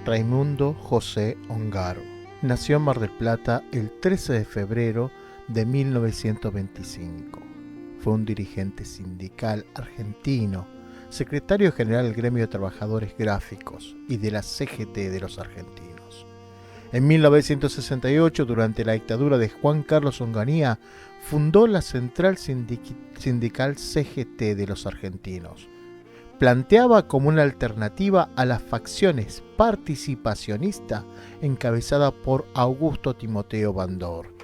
Raimundo José Ongaro. Nació en Mar del Plata el 13 de febrero de 1925. Fue un dirigente sindical argentino, secretario general del Gremio de Trabajadores Gráficos y de la CGT de los argentinos. En 1968, durante la dictadura de Juan Carlos Onganía, fundó la central sindical CGT de los argentinos. Planteaba como una alternativa a las facciones participacionista encabezada por Augusto Timoteo Bandor,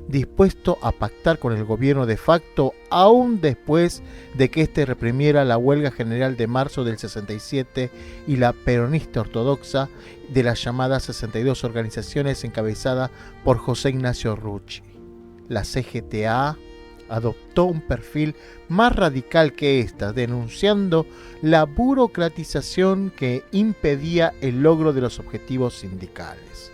dispuesto a pactar con el gobierno de facto aún después de que éste reprimiera la huelga general de marzo del 67 y la peronista ortodoxa de las llamadas 62 organizaciones encabezada por José Ignacio Rucci. La CGTA adoptó un perfil más radical que esta, denunciando la burocratización que impedía el logro de los objetivos sindicales.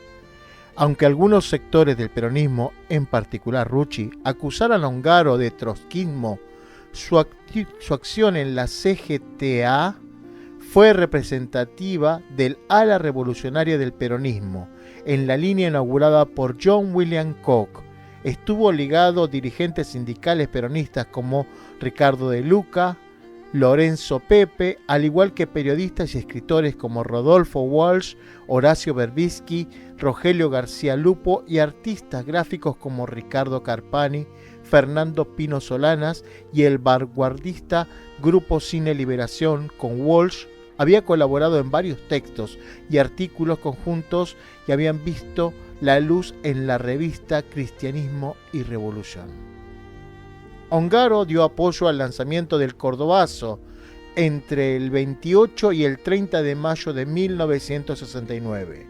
Aunque algunos sectores del peronismo, en particular Rucci, acusaran a Ongaro de trotskismo, su acción en la CGTA fue representativa del ala revolucionaria del peronismo, en la línea inaugurada por John William Koch. Estuvo ligado a dirigentes sindicales peronistas como Ricardo de Luca, Lorenzo Pepe, al igual que periodistas y escritores como Rodolfo Walsh, Horacio Berbisky, Rogelio García Lupo y artistas gráficos como Ricardo Carpani, Fernando Pino Solanas y el vanguardista Grupo Cine Liberación. Con Walsh había colaborado en varios textos y artículos conjuntos y habían visto la luz en la revista Cristianismo y Revolución. Ongaro dio apoyo al lanzamiento del Cordobazo entre el 28 y el 30 de mayo de 1969.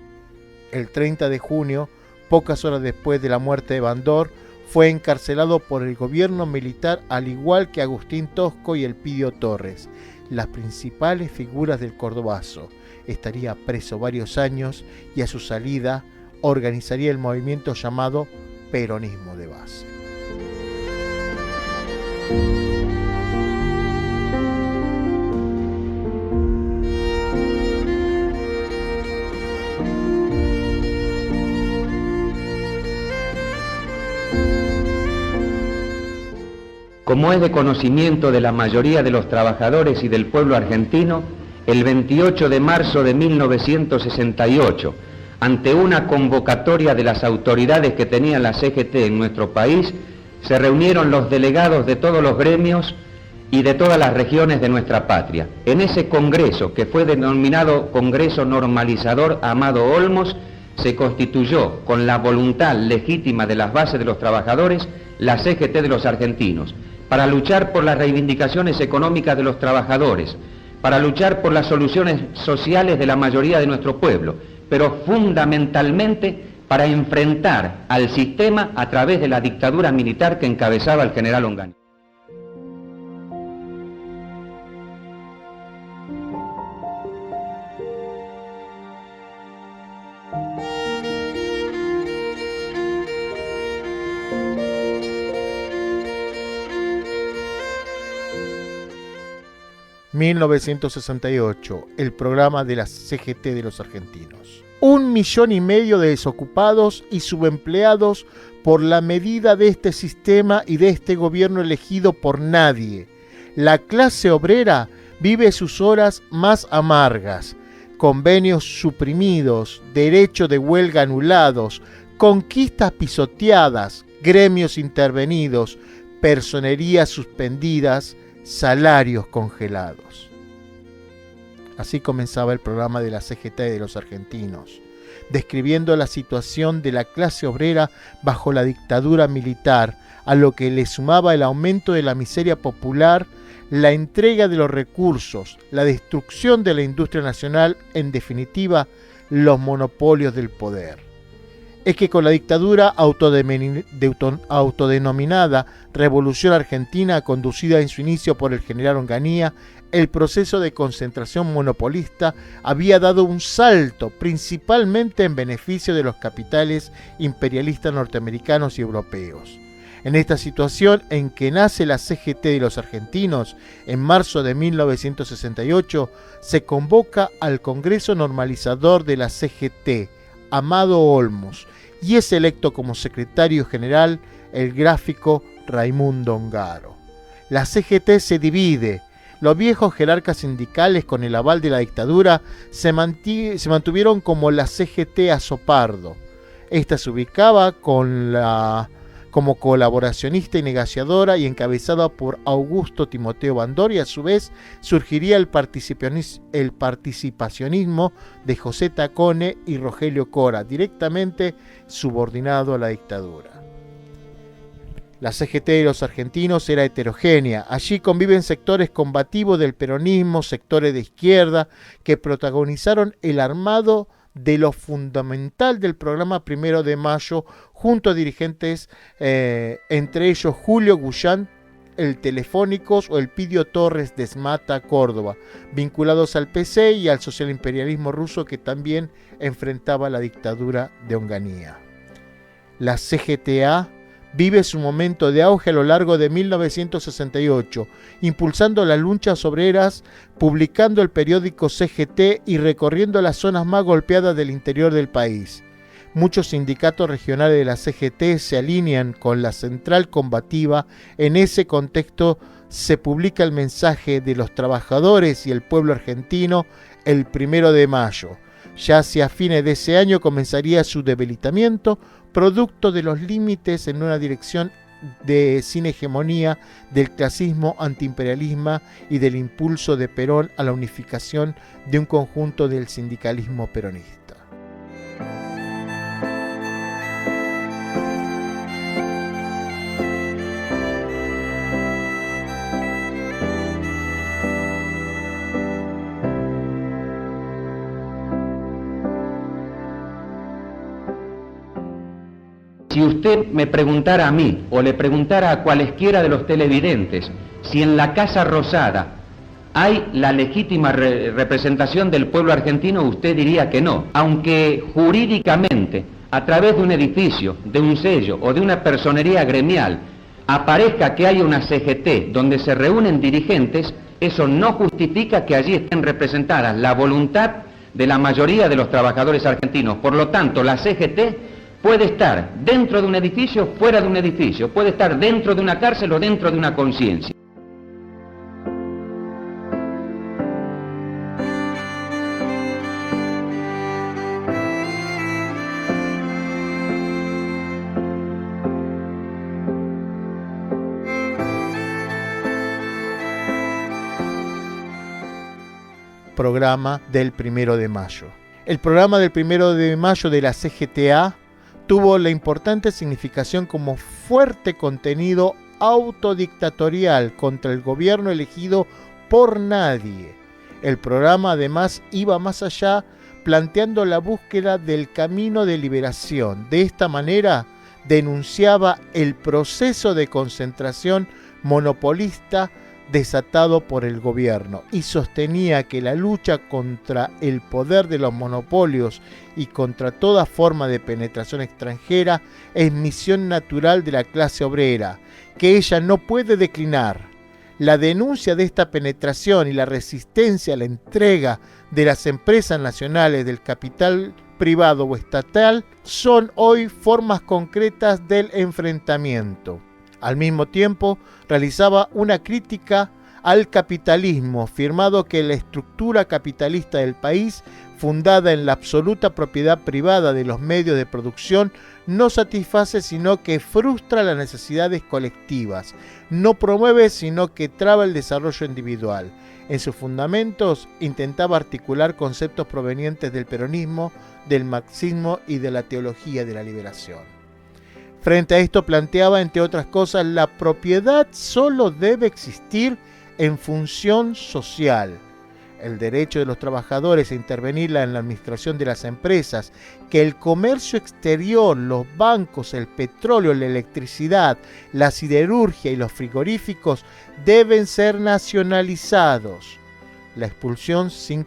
El 30 de junio, pocas horas después de la muerte de Bandor, fue encarcelado por el gobierno militar, al igual que Agustín Tosco y Elpidio Torres, las principales figuras del Cordobazo. Estaría preso varios años y a su salida organizaría el movimiento llamado Peronismo de Base. Como es de conocimiento de la mayoría de los trabajadores y del pueblo argentino, el 28 de marzo de 1968, ante una convocatoria de las autoridades que tenía la CGT en nuestro país, se reunieron los delegados de todos los gremios y de todas las regiones de nuestra patria. En ese congreso, que fue denominado Congreso Normalizador Amado Olmos, se constituyó, con la voluntad legítima de las bases de los trabajadores, la CGT de los argentinos, para luchar por las reivindicaciones económicas de los trabajadores, para luchar por las soluciones sociales de la mayoría de nuestro pueblo, pero fundamentalmente para enfrentar al sistema a través de la dictadura militar que encabezaba el general Onganía. ...1968, el programa de la CGT de los argentinos. 1,5 millones de desocupados y subempleados por la medida de este sistema y de este gobierno elegido por nadie. La clase obrera vive sus horas más amargas. Convenios suprimidos, derechos de huelga anulados, conquistas pisoteadas, gremios intervenidos, personerías suspendidas, salarios congelados. Así comenzaba el programa de la CGT de los argentinos, describiendo la situación de la clase obrera bajo la dictadura militar, a lo que le sumaba el aumento de la miseria popular, la entrega de los recursos, la destrucción de la industria nacional, en definitiva, los monopolios del poder. Es que con la dictadura autodenominada Revolución Argentina, conducida en su inicio por el general Onganía, el proceso de concentración monopolista había dado un salto, principalmente en beneficio de los capitales imperialistas norteamericanos y europeos. En esta situación en que nace la CGT de los argentinos, en marzo de 1968, se convoca al Congreso Normalizador de la CGT, Amado Olmos, y es electo como secretario general el gráfico Raimundo Ongaro. La CGT se divide. Los viejos jerarcas sindicales, con el aval de la dictadura, se mantuvieron como la CGT Azopardo. Esta se ubicaba como colaboracionista y negociadora y encabezada por Augusto Timoteo Bandor, y a su vez surgiría el participacionismo de José Tacone y Rogelio Cora, directamente subordinado a la dictadura. La CGT de los argentinos era heterogénea. Allí conviven sectores combativos del peronismo, sectores de izquierda, que protagonizaron el armado de lo fundamental del programa 1 de Mayo, junto a dirigentes, entre ellos Julio Guyán, el Telefónicos, o Elpidio Torres de Esmata, Córdoba, vinculados al PC y al socialimperialismo ruso, que también enfrentaba la dictadura de Onganía. La CGTA vive su momento de auge a lo largo de 1968, impulsando las luchas obreras, publicando el periódico CGT y recorriendo las zonas más golpeadas del interior del país. Muchos sindicatos regionales de la CGT se alinean con la central combativa. En ese contexto se publica el mensaje de los trabajadores y el pueblo argentino el 1 de mayo. Ya hacia fines de ese año comenzaría su debilitamiento, producto de los límites en una dirección sin hegemonía del clasismo antiimperialismo y del impulso de Perón a la unificación de un conjunto del sindicalismo peronista. Si usted me preguntara a mí, o le preguntara a cualesquiera de los televidentes, si en la Casa Rosada hay la legítima representación del pueblo argentino, usted diría que no. Aunque jurídicamente, a través de un edificio, de un sello o de una personería gremial, aparezca que hay una CGT donde se reúnen dirigentes, eso no justifica que allí estén representadas la voluntad de la mayoría de los trabajadores argentinos. Por lo tanto, la CGT puede estar dentro de un edificio, fuera de un edificio, puede estar dentro de una cárcel o dentro de una conciencia. Programa del 1 de mayo. El programa del 1 de mayo de la CGTA tuvo la importante significación como fuerte contenido autodictatorial contra el gobierno elegido por nadie. El programa además iba más allá, planteando la búsqueda del camino de liberación. De esta manera denunciaba el proceso de concentración monopolista desatado por el gobierno y sostenía que la lucha contra el poder de los monopolios y contra toda forma de penetración extranjera es misión natural de la clase obrera, que ella no puede declinar. La denuncia de esta penetración y la resistencia a la entrega de las empresas nacionales del capital privado o estatal son hoy formas concretas del enfrentamiento. Al mismo tiempo, realizaba una crítica al capitalismo, afirmando que la estructura capitalista del país, fundada en la absoluta propiedad privada de los medios de producción, no satisface sino que frustra las necesidades colectivas, no promueve sino que traba el desarrollo individual. En sus fundamentos intentaba articular conceptos provenientes del peronismo, del marxismo y de la teología de la liberación. Frente a esto planteaba, entre otras cosas, la propiedad solo debe existir en función social. El derecho de los trabajadores a intervenir en la administración de las empresas, que el comercio exterior, los bancos, el petróleo, la electricidad, la siderurgia y los frigoríficos deben ser nacionalizados. La expulsión sin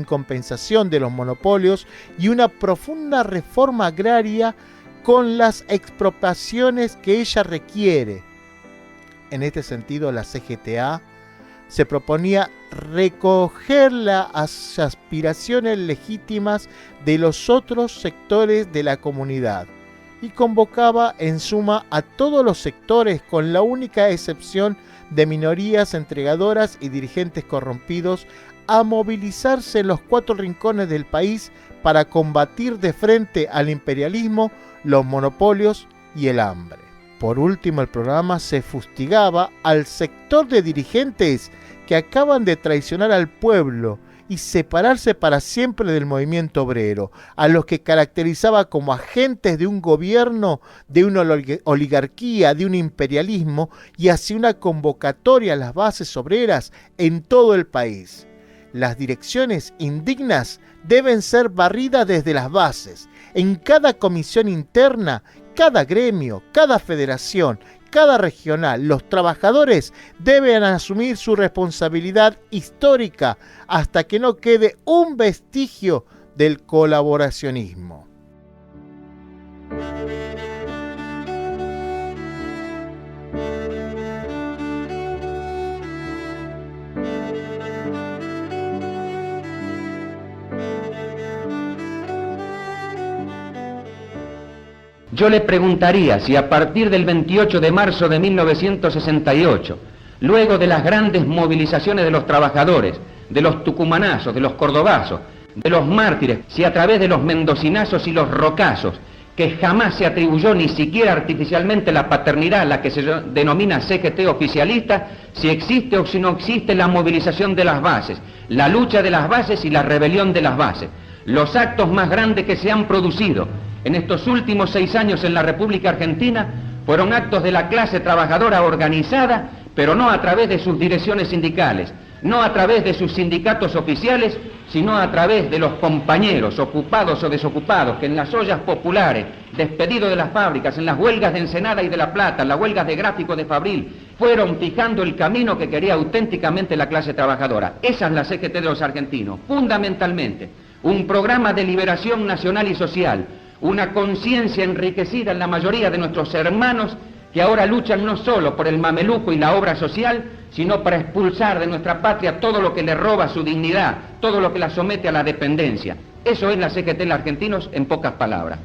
compensación de los monopolios y una profunda reforma agraria con las expropiaciones que ella requiere. En este sentido, la CGTA se proponía recoger las aspiraciones legítimas de los otros sectores de la comunidad y convocaba en suma a todos los sectores, con la única excepción de minorías entregadoras y dirigentes corrompidos, a movilizarse en los 4 rincones del país para combatir de frente al imperialismo, los monopolios y el hambre. Por último, el programa se fustigaba al sector de dirigentes que acaban de traicionar al pueblo y separarse para siempre del movimiento obrero, a los que caracterizaba como agentes de un gobierno, de una oligarquía, de un imperialismo, y hacía una convocatoria a las bases obreras en todo el país. Las direcciones indignas deben ser barridas desde las bases. En cada comisión interna, cada gremio, cada federación, cada regional, los trabajadores deben asumir su responsabilidad histórica hasta que no quede un vestigio del colaboracionismo. Yo le preguntaría si a partir del 28 de marzo de 1968, luego de las grandes movilizaciones de los trabajadores, de los tucumanazos, de los cordobazos, de los mártires, si a través de los mendocinazos y los rocazos, que jamás se atribuyó ni siquiera artificialmente la paternidad a la que se denomina CGT oficialista, si existe o si no existe la movilización de las bases, la lucha de las bases y la rebelión de las bases. Los actos más grandes que se han producido en estos últimos 6 años en la República Argentina fueron actos de la clase trabajadora organizada, pero no a través de sus direcciones sindicales, no a través de sus sindicatos oficiales, sino a través de los compañeros, ocupados o desocupados, que en las ollas populares, despedidos de las fábricas, en las huelgas de Ensenada y de La Plata, en las huelgas de Gráfico de Fabril, fueron fijando el camino que quería auténticamente la clase trabajadora. Esa es la CGT de los argentinos, fundamentalmente. Un programa de liberación nacional y social, una conciencia enriquecida en la mayoría de nuestros hermanos que ahora luchan no solo por el mameluco y la obra social, sino para expulsar de nuestra patria todo lo que le roba su dignidad, todo lo que la somete a la dependencia. Eso es la CGT de los argentinos en pocas palabras.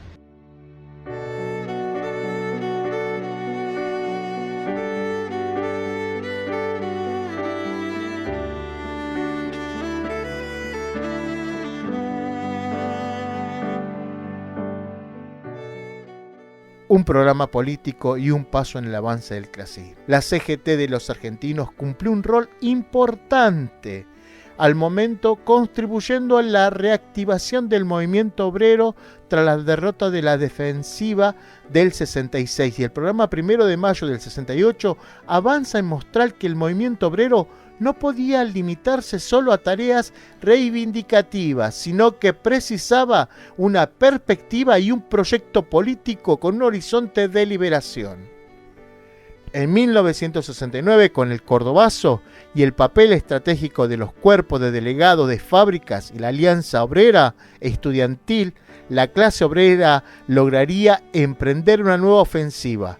Un programa político y un paso en el avance del clasismo. La CGT de los argentinos cumplió un rol importante al momento, contribuyendo a la reactivación del movimiento obrero tras la derrota de la defensiva del 66, y el programa 1 de mayo del 68 avanza en mostrar que el movimiento obrero no podía limitarse solo a tareas reivindicativas, sino que precisaba una perspectiva y un proyecto político con un horizonte de liberación. En 1969, con el Cordobazo y el papel estratégico de los cuerpos de delegados de fábricas y la alianza obrera estudiantil, la clase obrera lograría emprender una nueva ofensiva.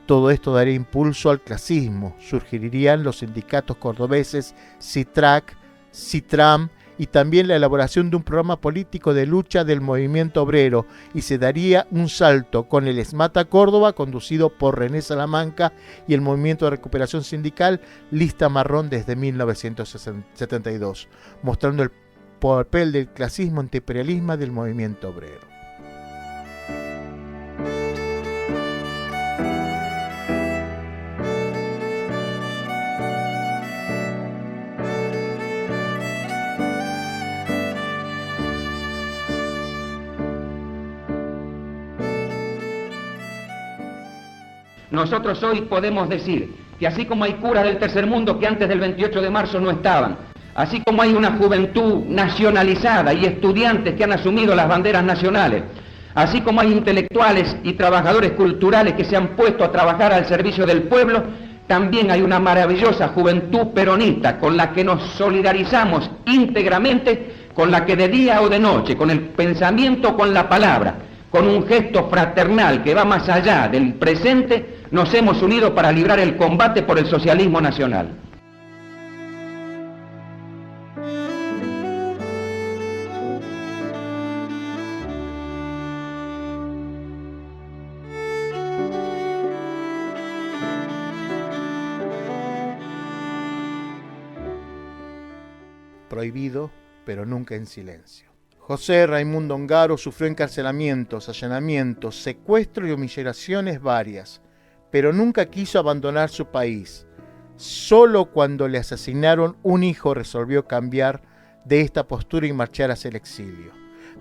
Todo esto daría impulso al clasismo. Surgirían los sindicatos cordobeses CITRAC, CITRAM y también la elaboración de un programa político de lucha del movimiento obrero, y se daría un salto con el ESMATA Córdoba, conducido por René Salamanca, y el movimiento de recuperación sindical Lista Marrón desde 1972, mostrando el papel del clasismo antiimperialismo del movimiento obrero. Nosotros hoy podemos decir que así como hay curas del tercer mundo que antes del 28 de marzo no estaban, así como hay una juventud nacionalizada y estudiantes que han asumido las banderas nacionales, así como hay intelectuales y trabajadores culturales que se han puesto a trabajar al servicio del pueblo, también hay una maravillosa juventud peronista con la que nos solidarizamos íntegramente, con la que de día o de noche, con el pensamiento o con la palabra, con un gesto fraternal que va más allá del presente, nos hemos unido para librar el combate por el socialismo nacional. Prohibido, pero nunca en silencio. José Raimundo Ongaro sufrió encarcelamientos, allanamientos, secuestros y humillaciones varias, pero nunca quiso abandonar su país. Solo cuando le asesinaron un hijo resolvió cambiar de esta postura y marchar hacia el exilio.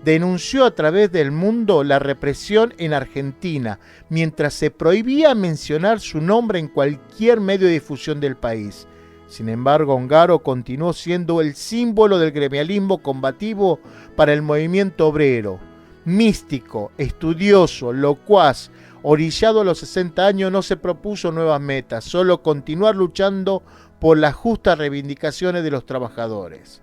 Denunció a través del mundo la represión en Argentina, mientras se prohibía mencionar su nombre en cualquier medio de difusión del país. Sin embargo, Ongaro continuó siendo el símbolo del gremialismo combativo para el movimiento obrero. Místico, estudioso, locuaz, orillado a los 60 años, no se propuso nuevas metas, solo continuar luchando por las justas reivindicaciones de los trabajadores.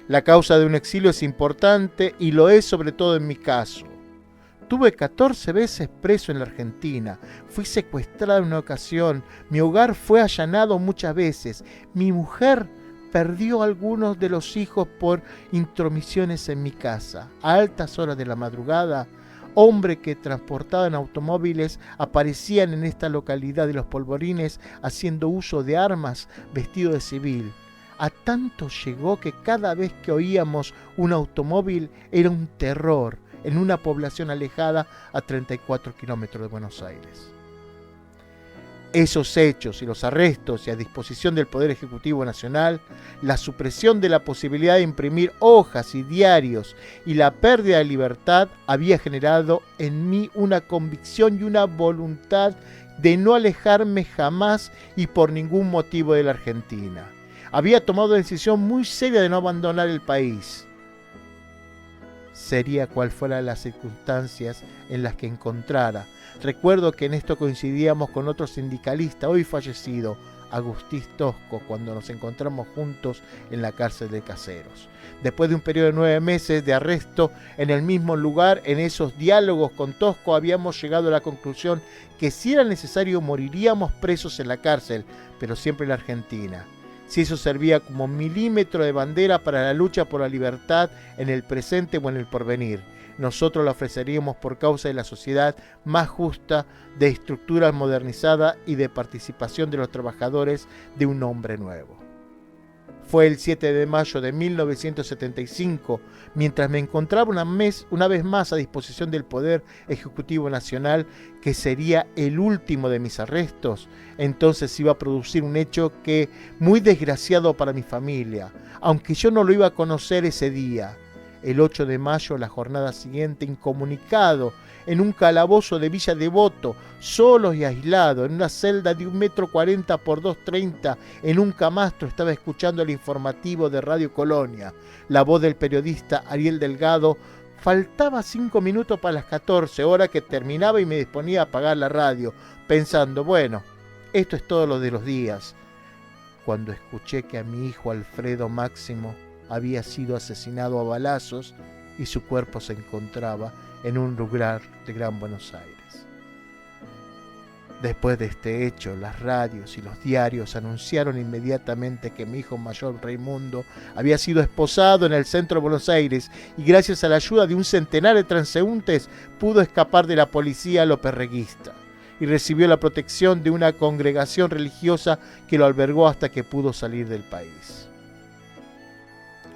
La causa de un exilio es importante y lo es sobre todo en mi caso. Estuve 14 veces preso en la Argentina, fui secuestrado en una ocasión, mi hogar fue allanado muchas veces, mi mujer perdió algunos de los hijos por intromisiones en mi casa. A altas horas de la madrugada, hombres que transportaban automóviles aparecían en esta localidad de Los Polvorines haciendo uso de armas vestidos de civil. A tanto llegó que cada vez que oíamos un automóvil era un terror, en una población alejada a 34 kilómetros de Buenos Aires. Esos hechos y los arrestos y a disposición del Poder Ejecutivo Nacional, la supresión de la posibilidad de imprimir hojas y diarios y la pérdida de libertad había generado en mí una convicción y una voluntad de no alejarme jamás y por ningún motivo de la Argentina. Había tomado una decisión muy seria de no abandonar el país. Sería cual fueran las circunstancias en las que encontrara. Recuerdo que en esto coincidíamos con otro sindicalista, hoy fallecido, Agustín Tosco, cuando nos encontramos juntos en la cárcel de Caseros. Después de un periodo de 9 meses de arresto en el mismo lugar, en esos diálogos con Tosco habíamos llegado a la conclusión que si era necesario moriríamos presos en la cárcel, pero siempre en la Argentina. Si eso servía como milímetro de bandera para la lucha por la libertad en el presente o en el porvenir, nosotros la ofreceríamos por causa de la sociedad más justa, de estructura modernizada y de participación de los trabajadores de un hombre nuevo. Fue el 7 de mayo de 1975, mientras me encontraba una vez más a disposición del Poder Ejecutivo Nacional, que sería el último de mis arrestos. Entonces iba a producir un hecho que muy desgraciado para mi familia, aunque yo no lo iba a conocer ese día. El 8 de mayo, la jornada siguiente, incomunicado, en un calabozo de Villa Devoto, solo y aislado, en una celda de 1,40 m por 2,30 m, en un camastro, estaba escuchando el informativo de Radio Colonia. La voz del periodista Ariel Delgado. Faltaba 5 minutos para las 14, hora que terminaba y me disponía a apagar la radio, pensando, bueno, esto es todo lo de los días. Cuando escuché que a mi hijo Alfredo Máximo había sido asesinado a balazos y su cuerpo se encontraba en un lugar de Gran Buenos Aires. Después de este hecho, las radios y los diarios anunciaron inmediatamente que mi hijo mayor Raimundo había sido esposado en el centro de Buenos Aires y gracias a la ayuda de un centenar de transeúntes pudo escapar de la policía loperreguista y recibió la protección de una congregación religiosa que lo albergó hasta que pudo salir del país.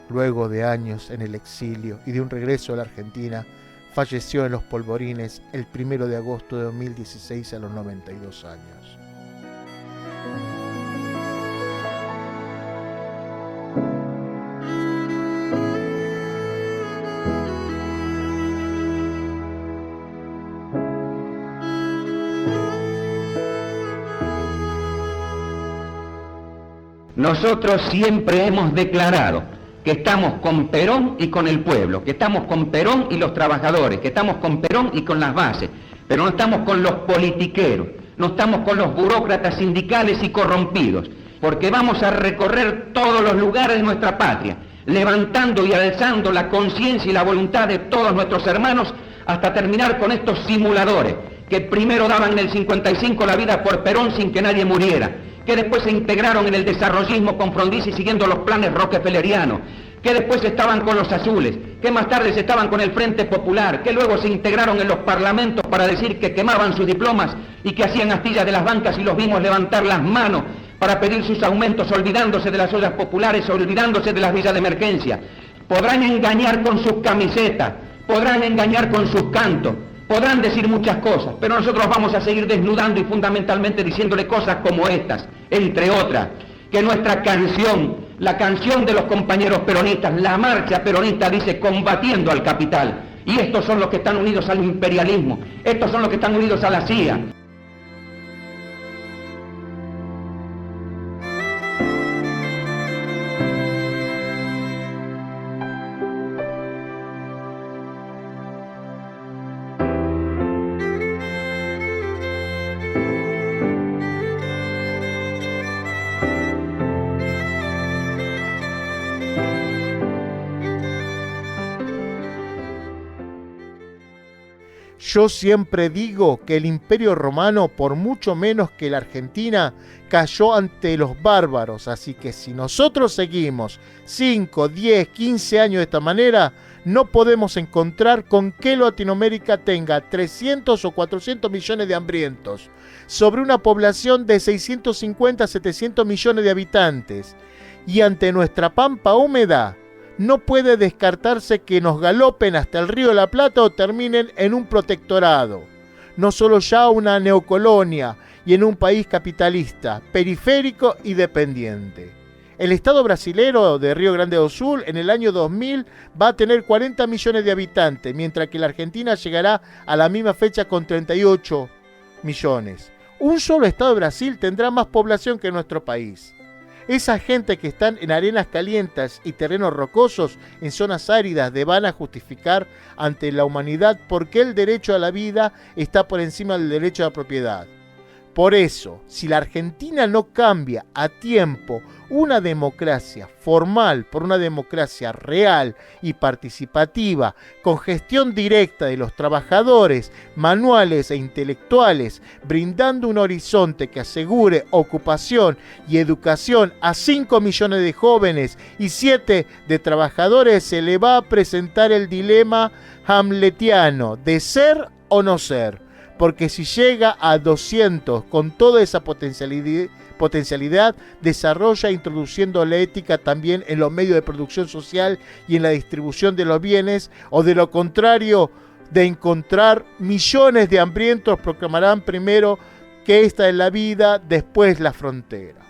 Luego de años en el exilio y de un regreso a la Argentina, falleció en Los Polvorines el 1 de agosto de 2016 a los 92 años. Nosotros siempre hemos declarado que estamos con Perón y con el pueblo, que estamos con Perón y los trabajadores, que estamos con Perón y con las bases, pero no estamos con los politiqueros, no estamos con los burócratas sindicales y corrompidos, porque vamos a recorrer todos los lugares de nuestra patria, levantando y alzando la conciencia y la voluntad de todos nuestros hermanos hasta terminar con estos simuladores que primero daban en el 55 la vida por Perón sin que nadie muriera, que después se integraron en el desarrollismo con Frondizi siguiendo los planes rockefellerianos, que después estaban con los azules, que más tarde estaban con el Frente Popular, que luego se integraron en los parlamentos para decir que quemaban sus diplomas y que hacían astillas de las bancas y los vimos levantar las manos para pedir sus aumentos, olvidándose de las ollas populares, olvidándose de las villas de emergencia. Podrán engañar con sus camisetas, podrán engañar con sus cantos, podrán decir muchas cosas, pero nosotros vamos a seguir desnudando y fundamentalmente diciéndole cosas como estas, entre otras, que nuestra canción, la canción de los compañeros peronistas, la marcha peronista dice combatiendo al capital, y estos son los que están unidos al imperialismo, estos son los que están unidos a la CIA. Yo siempre digo que el Imperio Romano, por mucho menos que la Argentina, cayó ante los bárbaros, así que si nosotros seguimos 5, 10, 15 años de esta manera, no podemos encontrar con que Latinoamérica tenga 300 o 400 millones de hambrientos, sobre una población de 650 a 700 millones de habitantes, y ante nuestra pampa húmeda, no puede descartarse que nos galopen hasta el Río de la Plata o terminen en un protectorado, no solo ya una neocolonia y en un país capitalista, periférico y dependiente. El Estado brasilero de Río Grande do Sul en el año 2000 va a tener 40 millones de habitantes, mientras que la Argentina llegará a la misma fecha con 38 millones. Un solo Estado de Brasil tendrá más población que nuestro país. Esa gente que están en arenas calientes y terrenos rocosos en zonas áridas van a justificar ante la humanidad por qué el derecho a la vida está por encima del derecho a la propiedad. Por eso, si la Argentina no cambia a tiempo una democracia formal por una democracia real y participativa, con gestión directa de los trabajadores, manuales e intelectuales, brindando un horizonte que asegure ocupación y educación a 5 millones de jóvenes y 7 de trabajadores, se le va a presentar el dilema hamletiano de ser o no ser. Porque si llega a 200 con toda esa potencialidad, desarrolla introduciendo la ética también en los medios de producción social y en la distribución de los bienes, o de lo contrario, de encontrar millones de hambrientos, proclamarán primero que esta es la vida, después la frontera.